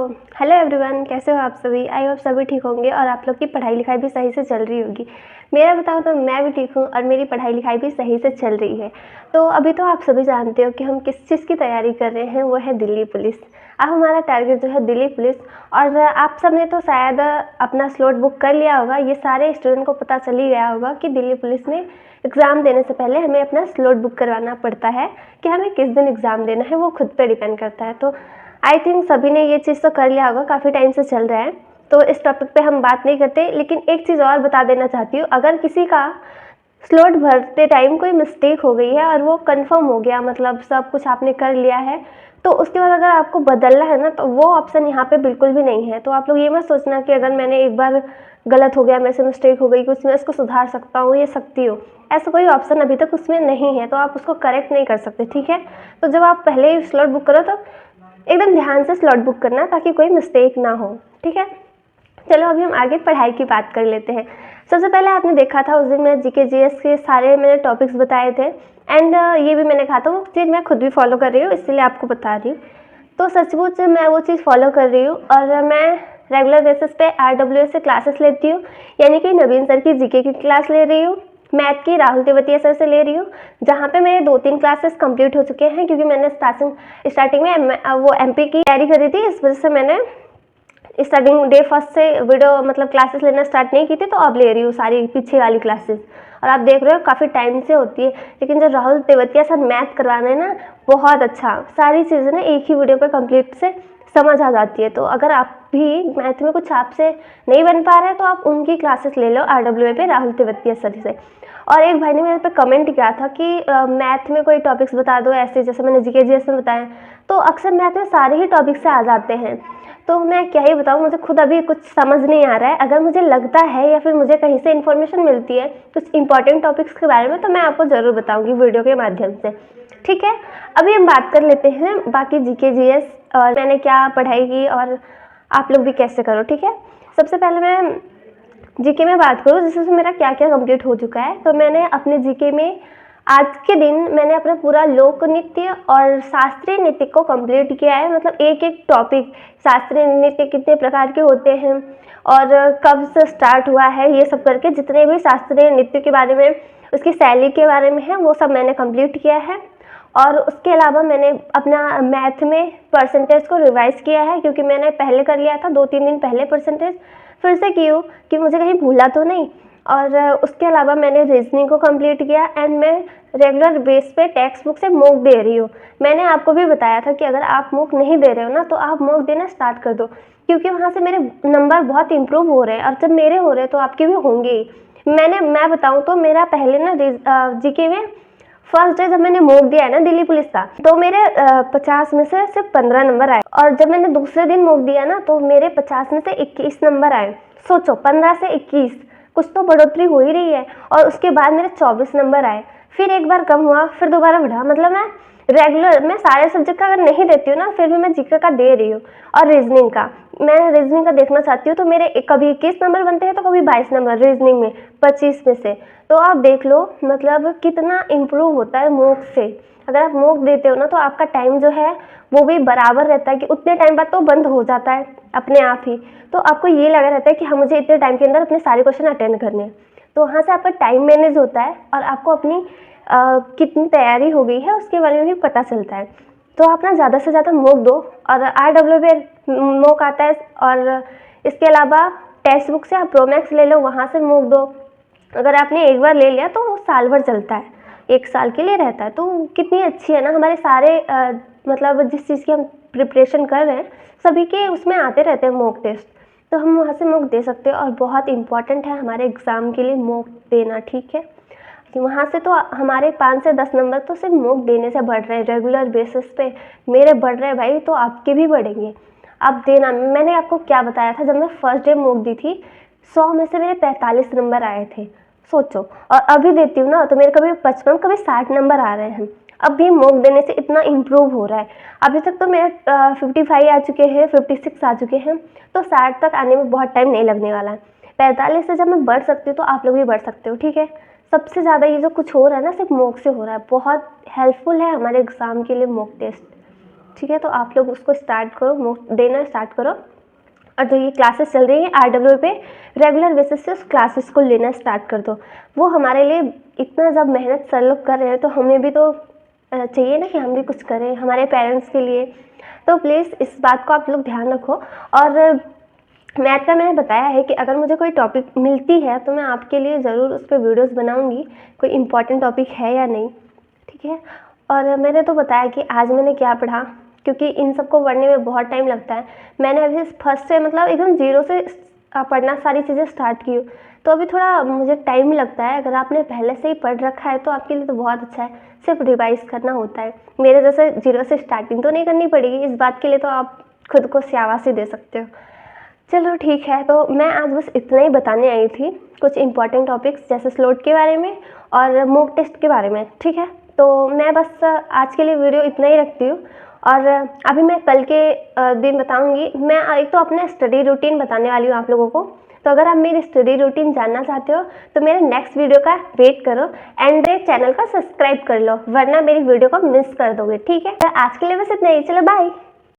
Hello everyone, कैसे हो आप सभी। आई होप सभी ठीक होंगे और आप लोग की पढ़ाई लिखाई भी सही से चल रही होगी। मेरा बताओ तो मैं भी ठीक हूँ और मेरी पढ़ाई लिखाई भी सही से चल रही है। तो अभी तो आप सभी जानते हो कि हम किस चीज़ की तैयारी कर रहे हैं, वो है दिल्ली पुलिस। अब हमारा टारगेट जो है दिल्ली पुलिस। और आप सब ने तो शायद अपना स्लॉट बुक कर लिया होगा। ये सारे स्टूडेंट को पता चल ही गया होगा कि दिल्ली पुलिस में एग्ज़ाम देने से पहले हमें अपना स्लॉट बुक करवाना पड़ता है कि हमें किस दिन एग्ज़ाम देना है, वो खुद पे डिपेंड करता है। तो आई थिंक सभी ने ये चीज़ तो कर लिया होगा, काफ़ी टाइम से चल रहा है, तो इस टॉपिक पे हम बात नहीं करते। लेकिन एक चीज़ और बता देना चाहती हूँ, अगर किसी का स्लॉट भरते टाइम कोई मिस्टेक हो गई है और वो कंफर्म हो गया, मतलब सब कुछ आपने कर लिया है, तो उसके बाद अगर आपको बदलना है ना, तो वो ऑप्शन यहाँ पे बिल्कुल भी नहीं है। तो आप लोग ये मत सोचना कि अगर मैंने एक बार गलत हो गया, मेरे से मिस्टेक हो गई, कुछ मैं इसको सुधार सकता हूँ, ये सकती हूँ, ऐसा कोई ऑप्शन अभी तक उसमें नहीं है, तो आप उसको करेक्ट नहीं कर सकते, ठीक है। तो जब आप पहले ही स्लॉट बुक करो तो एकदम ध्यान से स्लॉट बुक करना ताकि कोई मिस्टेक ना हो, ठीक है। चलो अभी हम आगे पढ़ाई की बात कर लेते हैं। सबसे पहले आपने देखा था उस दिन मैं जीके जीएस के सारे मैंने टॉपिक्स बताए थे, एंड ये भी मैंने कहा था वो चीज़ मैं खुद भी फॉलो कर रही हूँ, इसलिए आपको बता रही हूँ। तो सचमुच मैं वो चीज़ फॉलो कर रही हूँ और मैं रेगुलर बेसिस पे RWS से क्लासेस लेती हूँ, यानी कि नवीन सर की जीके की क्लास ले रही हूँ, मैथ की राहुल तेवतिया सर से ले रही हूँ, जहाँ पे मेरे 2-3 क्लासेस कंप्लीट हो चुके हैं, क्योंकि मैंने स्टार्टिंग में वो MP की तैयारी करी थी, इस वजह से मैंने स्टार्टिंग डे फर्स्ट से वीडियो मतलब क्लासेस लेना स्टार्ट नहीं की थी, तो अब ले रही हूँ सारी पीछे वाली क्लासेस। और आप देख रहे हो काफ़ी टाइम से होती है, लेकिन जो राहुल तेवतिया सर मैथ करवाना है ना, बहुत अच्छा, सारी चीज़ें ना एक ही वीडियो पे कंप्लीट से समझ आ जाती है। तो अगर आप भी मैथ में कुछ आपसे नहीं बन पा रहा है तो आप उनकी क्लासेस ले लो RWA पे राहुल तेवतिया सर से। और एक भाई ने मेरे पे कमेंट किया था कि मैथ में कोई टॉपिक्स बता दो ऐसे, जैसे मैंने जीके जीएस में बताया, तो अक्सर मैथ में सारे ही टॉपिक्स से आ जाते हैं। तो मैं क्या ही बताऊँ, मुझे खुद अभी कुछ समझ नहीं आ रहा है। अगर मुझे लगता है या फिर मुझे कहीं से इन्फॉर्मेशन मिलती है कुछ इंपॉर्टेंट टॉपिक्स के बारे में, तो मैं आपको ज़रूर बताऊँगी वीडियो के माध्यम से, ठीक है। अभी हम बात कर लेते हैं बाकी जीके जीएस और मैंने क्या पढ़ाई की और आप लोग भी कैसे करो, ठीक है। सबसे पहले मैं जीके में बात करूँ जिससे मेरा क्या क्या कंप्लीट हो चुका है। तो मैंने अपने जीके में आज के दिन मैंने अपना पूरा लोक नृत्य और शास्त्रीय नृत्य को कंप्लीट किया है। मतलब एक एक टॉपिक, शास्त्रीय नृत्य कितने प्रकार के होते हैं और कब से स्टार्ट हुआ है, ये सब करके जितने भी शास्त्रीय नृत्य के बारे में, उसकी शैली के बारे में है, वो सब मैंने कंप्लीट किया है। और उसके अलावा मैंने अपना मैथ में परसेंटेज को रिवाइज किया है, क्योंकि मैंने पहले कर लिया था 2-3 दिन पहले परसेंटेज, फिर से की हूँ कि मुझे कहीं भूला तो नहीं। और उसके अलावा मैंने रीजनिंग को कंप्लीट किया एंड मैं रेगुलर बेस पे टेक्स्ट बुक से मॉक दे रही हूँ। मैंने आपको भी बताया था कि अगर आप मॉक नहीं दे रहे हो ना, तो आप मॉक देना स्टार्ट कर दो, क्योंकि वहाँ से मेरे नंबर बहुत इंप्रूव हो रहे हैं, और जब मेरे हो रहे हैं तो आपके भी होंगे ही। मैं बताऊँ तो मेरा पहले ना जीके में फर्स्ट डे जब मैंने मॉक दिया है ना दिल्ली पुलिस का, तो मेरे 50 में से सिर्फ 15 नंबर आए। और जब मैंने दूसरे दिन मॉक दिया ना, तो मेरे 50 में से 21 नंबर आए। सोचो, 15 से 21, कुछ तो बढ़ोतरी हो ही रही है। और उसके बाद मेरे 24 नंबर आए, फिर एक बार कम हुआ, फिर दोबारा बढ़ा। मतलब मैं सारे सब्जेक्ट का अगर नहीं देती हूँ ना, फिर भी मैं जीके का दे रही हूँ। और रीजनिंग का, मैं रीजनिंग का देखना चाहती हूँ, तो मेरे कभी 21 नंबर बनते हैं तो कभी 22 नंबर रीजनिंग में 25 में से। तो आप देख लो मतलब कितना इम्प्रूव होता है मॉक से। अगर आप मॉक देते हो ना, तो आपका टाइम जो है वो भी बराबर रहता है, कि उतने टाइम बाद तो बंद हो जाता है अपने आप ही। तो आपको ये लगा रहता है कि हाँ, मुझे इतने टाइम के अंदर अपने सारे क्वेश्चन अटेंड करने हैं। तो वहाँ से आपका टाइम मैनेज होता है और आपको अपनी कितनी तैयारी हो गई है उसके बारे में भी पता चलता है। तो आप ना ज़्यादा से ज़्यादा मॉक दो। और RWA मॉक आता है, और इसके अलावा टेक्स्ट बुक से आप प्रोमैक्स ले लो, वहाँ से मॉक दो। अगर आपने एक बार ले लिया तो वो साल भर चलता है, 1 साल के लिए रहता है। तो कितनी अच्छी है ना, हमारे सारे मतलब जिस चीज़ की हम प्रिपरेशन कर रहे हैं, सभी के उसमें आते रहते हैं मॉक टेस्ट, तो हम वहाँ से मॉक दे सकते हैं। और बहुत इंपॉर्टेंट है हमारे एग्ज़ाम के लिए मॉक देना, ठीक है। कि वहाँ से तो हमारे 5 से 10 नंबर तो सिर्फ मॉक देने से बढ़ रहे हैं, रेगुलर बेसिस पे मेरे बढ़ रहे हैं भाई, तो आपके भी बढ़ेंगे। आप देना। मैंने आपको क्या बताया था, जब मैं फर्स्ट डे मॉक दी थी 100 में से मेरे 45 नंबर आए थे, सोचो। और अभी देती हूँ ना, तो मेरे कभी 55 कभी 60 नंबर आ रहे हैं। अब भी मॉक देने से इतना इम्प्रूव हो रहा है। अभी तक तो मेरे 55 आ चुके हैं, 56 आ चुके हैं, तो 60 तक आने में बहुत टाइम नहीं लगने वाला है। 45 से जब मैं बढ़ सकती हूँ तो आप लोग भी बढ़ सकते हो, ठीक है। सबसे ज़्यादा ये जो कुछ हो रहा है ना, सिर्फ मॉक से हो रहा है। बहुत हेल्पफुल है हमारे एग्ज़ाम के लिए मॉक टेस्ट। ठीक है। तो आप लोग उसको स्टार्ट करो, मॉक देना स्टार्ट करो। और जो ये क्लासेस चल रही हैं RW पे, रेगुलर बेसिस से उस क्लासेस को लेना स्टार्ट कर दो। वो हमारे लिए इतना जब मेहनत सर लोग कर रहे हैं तो हमें भी तो चाहिए ना कि हम भी कुछ करें हमारे पेरेंट्स के लिए। तो प्लीज़ इस बात को आप लोग ध्यान रखो। और मैथ का मैंने बताया है कि अगर मुझे कोई टॉपिक मिलती है तो मैं आपके लिए ज़रूर उस पर वीडियोस बनाऊंगी, कोई इम्पॉर्टेंट टॉपिक है या नहीं, ठीक है। और मैंने तो बताया कि आज मैंने क्या पढ़ा, क्योंकि इन सबको पढ़ने में बहुत टाइम लगता है। मैंने अभी फर्स्ट से मतलब एकदम जीरो से पढ़ना सारी चीज़ें स्टार्ट की हूँ, तो अभी थोड़ा मुझे टाइम लगता है। अगर आपने पहले से ही पढ़ रखा है तो आपके लिए तो बहुत अच्छा है, सिर्फ रिवाइज़ करना होता है। मेरे जैसे जीरो से स्टार्टिंग तो नहीं करनी पड़ेगी, इस बात के लिए तो आप खुद को शाबाशी दे सकते हो। चलो ठीक है, तो मैं आज बस इतना ही बताने आई थी, कुछ इंपॉर्टेंट टॉपिक्स जैसे स्लोट के बारे में और मॉक टेस्ट के बारे में, ठीक है। तो मैं बस आज के लिए वीडियो इतना ही रखती हूँ। और अभी मैं कल के दिन बताऊँगी। मैं एक तो अपना स्टडी रूटीन बताने वाली हूँ आप लोगों को। तो अगर आप मेरी स्टडी रूटीन जानना चाहते हो तो मेरे नेक्स्ट वीडियो का वेट करो एंड चैनल का सब्सक्राइब कर लो, वरना मेरी वीडियो को मिस कर दोगे, ठीक है। तो आज के लिए बस इतना ही, चलो बाय।